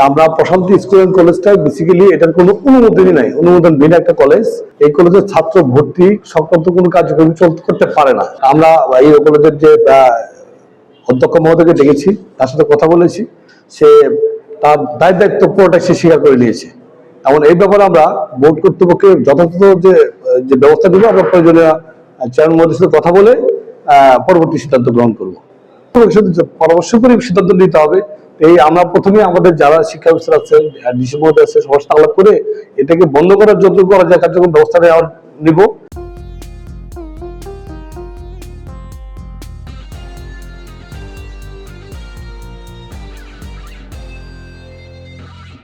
আমরা প্রশান্তি school and কলেজটা বেসিক্যালি এটার কোনো অনুমোদনই নাই, অনুমোদন বিনা একটা কলেজ। এই কলেজের ছাত্র ভর্তি সংক্রান্ত কোনো কার্যক্রম করতে পারে না। আমরা এই কলেজের যে অধ্যক্ষ মহোদয়কে দেখেছি, তার সাথে কথা বলেছি, সে তার দায়িত্ব পুরোটা সে স্বীকার করে নিয়েছে। এমন এই ব্যাপারে আমরা বোর্ড কর্তৃপক্ষের যথাযথ যে ব্যবস্থা নেব, আমরা প্রয়োজনীয় চেয়ারম্যান মহোদয়ের সাথে কথা বলে পরবর্তী সিদ্ধান্ত গ্রহণ করবো। পরামর্শ করে সিদ্ধান্ত নিতে হবে। এই আমরা প্রথমে আমাদের যারা শিক্ষা ব্যবস্থা আছে, ডিসি মহোদয় আছে, সবার সাথে আলাপ করে এটাকে বন্ধ করার যত করা যায় কার্যক্রম ব্যবস্থা নিব।